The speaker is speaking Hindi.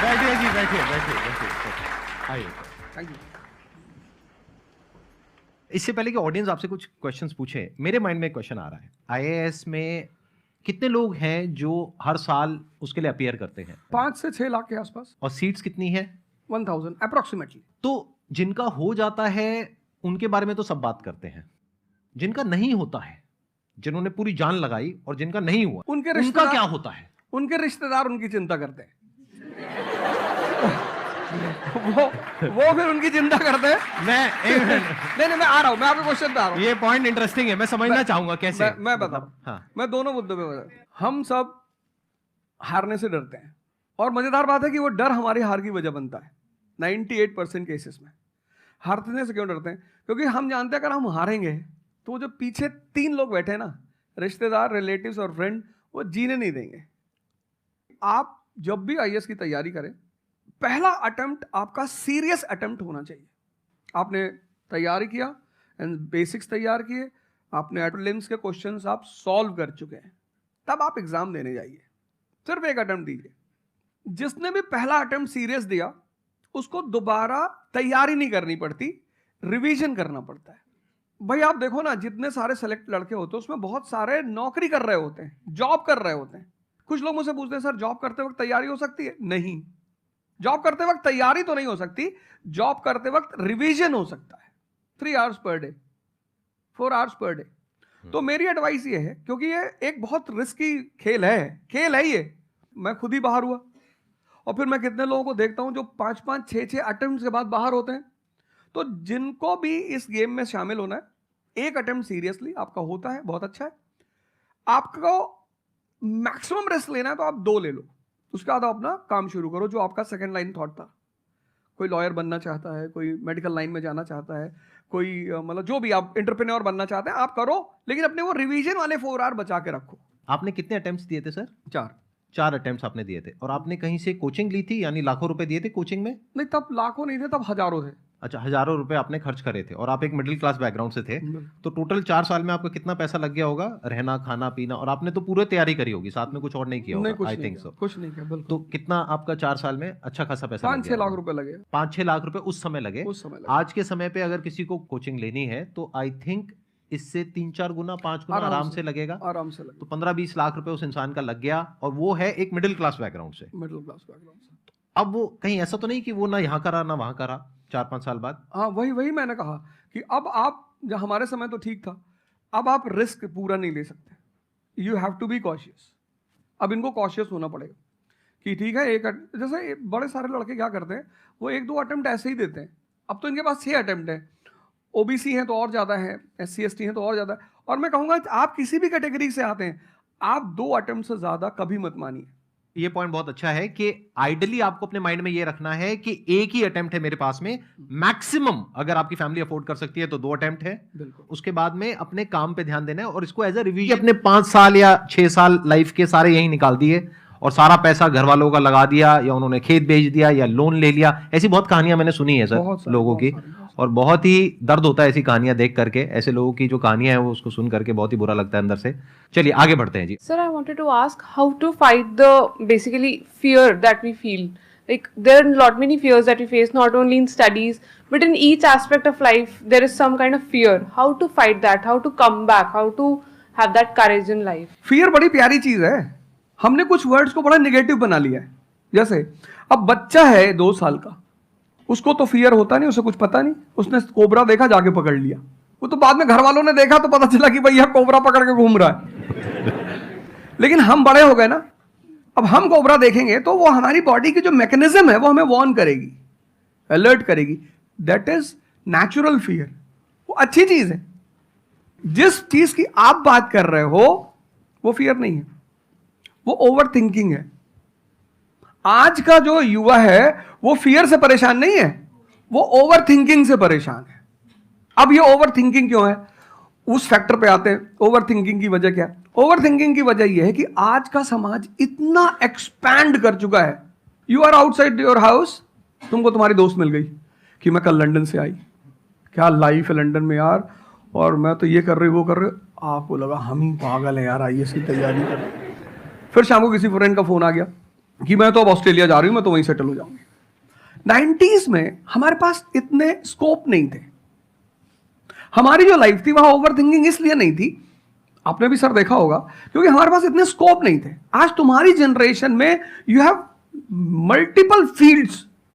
बैठिए जी, बैठिए बैठिए बैठिए, आइए। Thank you. इससे पहले कि ऑडियंस आपसे कुछ क्वेश्चंस पूछे, मेरे माइंड में एक क्वेश्चन आ रहा है। आईएएस में कितने लोग हैं जो हर साल उसके लिए अपीयर करते हैं? 5 से 6 लाख के आसपास। और सीट्स कितनी है? 1000 अप्रोक्सीमेटली। तो जिनका हो जाता है उनके बारे में तो सब बात करते हैं, जिनका नहीं होता है, जिन्होंने पूरी जान लगाई और जिनका नहीं हुआ, उनके उनका रिश्तेदार क्या होता है? उनके रिश्तेदार उनकी चिंता करते हैं। वो फिर उनकी चिंता करते हैं। नहीं, मैं आ रहा हूं, मैं आपके क्वेश्चन पे आ रहा हूं। ये पॉइंट इंटरेस्टिंग है, मैं समझना चाहूंगा कैसे। मैं बता रहा हूं। हाँ, मैं दोनों मुद्दों पे बता। हम सब हारने से डरते हैं, और मजेदार बात है कि वो डर हमारी हार की वजह बनता है। 98% केसेस में हारने से क्यों डरते हैं? क्योंकि हम जानते हैं अगर हम हारेंगे तो जो पीछे 3 लोग बैठे हैं ना, रिश्तेदार, रिलेटिव्स और फ्रेंड, वो जीने नहीं देंगे। आप जब भी आईएएस की तैयारी करें, पहला अटेम्प्ट आपका सीरियस अटेम्प्ट होना चाहिए। आपने तैयारी किया एंड बेसिक्स तैयार किए, आपने प्रीलिम्स के क्वेश्चंस आप सॉल्व कर चुके हैं, तब आप एग्जाम देने जाइए। सिर्फ एक अटेम्प्ट दीजिए। जिसने भी पहला अटेम्प्ट सीरियस दिया उसको दोबारा तैयारी नहीं करनी पड़ती, रिवीजन करना पड़ता है। भाई आप देखो ना, जितने सारे सेलेक्ट लड़के होते हैं उसमें बहुत सारे नौकरी कर रहे होते हैं, जॉब कर रहे होते हैं। कुछ लोग मुझसे पूछते हैं सर जॉब करते वक्त तैयारी हो सकती है? नहीं, जॉब करते वक्त तैयारी तो नहीं हो सकती, जॉब करते वक्त रिवीजन हो सकता है। 3 hours per day, 4 hours per day. तो मेरी एडवाइस ये है, क्योंकि ये एक बहुत रिस्की खेल है ये। मैं खुद ही बाहर हुआ, और फिर मैं कितने लोगों को देखता हूं जो 5-5, 6-6 अटेम्प्ट के बाद बाहर होते हैं। तो जिनको भी इस गेम में शामिल होना है, एक अटेम्प्ट सीरियसली आपका होता है, बहुत अच्छा है। आपको मैक्सिमम रिस्क लेना है तो आप 2 ले लो, उसके बाद आप अपना काम शुरू करो जो आपका सेकंड लाइन थॉट था। कोई लॉयर बनना चाहता है, कोई मेडिकल लाइन में जाना चाहता है, कोई मतलब जो भी आप एंटरप्रेन्योर बनना चाहते हैं आप करो, लेकिन अपने वो रिवीजन वाले 4 आवर बचा के रखो। आपने कितने अटेम्प्ट्स दिए थे सर? 4 अटेम्प्ट्स आपने दिए थे। और आपने कहीं से कोचिंग ली थी, यानी लाखों रुपए दिए थे कोचिंग में? नहीं, तब लाखों नहीं थे, तब हजारों थे। अच्छा, हजारों रुपए आपने खर्च करे थे, और आप एक मिडिल क्लास बैकग्राउंड से थे। तो टोटल 4 साल में आपका कितना पैसा लग गया होगा? रहना, खाना, पीना, और आपने तो पूरी तैयारी करी होगी, साथ में कुछ और नहीं किया होगा? I think so. कुछ नहीं किया, बिल्कुल। तो कितना आपका 4 साल में अच्छा खासा पैसा 5-6 लाख रुपए लगे। 5-6 लाख रुपए उस समय लगे। आज के समय पे अगर किसी को कोचिंग लेनी है तो आई थिंक इससे 3-4 गुना, 5 गुना आराम से लगेगा। तो 15-20 लाख रुपए उस इंसान का लग गया, और वो है एक मिडिल क्लास बैकग्राउंड से। अब वो कहीं ऐसा तो नहीं कि वो ना यहाँ करा ना वहां करा 4-5 साल बाद? हाँ, वही मैंने कहा कि अब आप, जब हमारे समय तो ठीक था, अब आप रिस्क पूरा नहीं ले सकते। You have to be cautious. अब इनको कॉशियस होना पड़ेगा कि ठीक है, जैसे बड़े सारे लड़के क्या करते हैं, वो 1-2 अटेम्प्ट ऐसे ही देते हैं। अब तो इनके पास 6 अटेम्प्ट है, ओबीसी हैं तो और ज़्यादा है, SC ST हैं तो और ज़्यादा है। और मैं कहूँगा आप किसी भी कैटेगरी से आते हैं, आप 2 अटेम्प्ट से ज़्यादा कभी मत मानिए। ये पॉइंट बहुत अच्छा है कि आइडियली आपको अपने माइंड में ये रखना है कि एक ही अटेम्प्ट है मेरे पास में, मैक्सिमम अगर आपकी फैमिली अफोर्ड कर सकती है तो 2 अटेम्प्ट है। उसके बाद में अपने काम पे ध्यान देना है, और इसको एज अ रिवीजन अपने 5 साल या 6 साल लाइफ के सारे यही निकाल दिए, और सारा पैसा घर वालों का लगा दिया, या उन्होंने खेत बेच दिया, या लोन ले लिया। ऐसी बहुत कहानियां मैंने सुनी है सर लोगों की, और बहुत ही दर्द होता है ऐसी कहानियां देख करके। ऐसे लोगों की जो कहानियां हैं वो उसको सुन करके बहुत ही बुरा लगता है अंदर से। चलिए आगे बढ़ते हैं जी। Sir, I wanted to ask how to fight the basically fear that we feel. Like there are lot many fears that we face, not only in studies but in each aspect of life. There is some kind of fear. How to fight that? How to come back? How to have that courage in life? Fear बड़ी प्यारी चीज है। हमने कुछ वर्ड्स को बड़ा निगेटिव बना लिया है। जैसे अब बच्चा है 2 साल का, उसको तो फियर होता नहीं, उसे कुछ पता नहीं, उसने कोबरा देखा, जाके पकड़ लिया। वो तो बाद में घर वालों ने देखा तो पता चला कि भैया कोबरा पकड़ के घूम रहा है। लेकिन हम बड़े हो गए ना, अब हम कोबरा देखेंगे तो वो हमारी बॉडी की जो मैकेनिज्म है वो हमें वार्न करेगी, अलर्ट करेगी। That is natural fear. वो अच्छी चीज है। जिस चीज की आप बात कर रहे हो वो फियर नहीं है, वो ओवर थिंकिंग है। आज का जो युवा है वो फियर से परेशान नहीं है, वो ओवर थिंकिंग से परेशान है। अब ये ओवर थिंकिंग क्यों है, उस फैक्टर पे आते हैं। ओवर थिंकिंग की वजह क्या है? ओवर थिंकिंग की वजह यह है कि आज का समाज इतना एक्सपैंड कर चुका है। You are outside your house, तुमको तुम्हारी दोस्त मिल गई कि मैं कल लंदन से आई, क्या लाइफ है लंदन में यार, और मैं तो ये कर रही वो कर रही। आपको लगा हम ही पागल हैं यार, आईएएस की तैयारी कर। फिर शाम को किसी फ्रेंड का फोन आ गया, कि मैं तो अब ऑस्ट्रेलिया जा रही हूं, मैं तो वहीं सेटल हो जाऊंगी। 90s में हमारे पास इतने स्कोप नहीं थे। हमारी जो लाइफ थी वहां ओवर थिंकिंग इसलिए नहीं थी, आपने भी सर देखा होगा, क्योंकि हमारे पास इतने स्कोप नहीं थे। आज तुम्हारी जनरेशन में यू हैव मल्टीपल फील्ड्स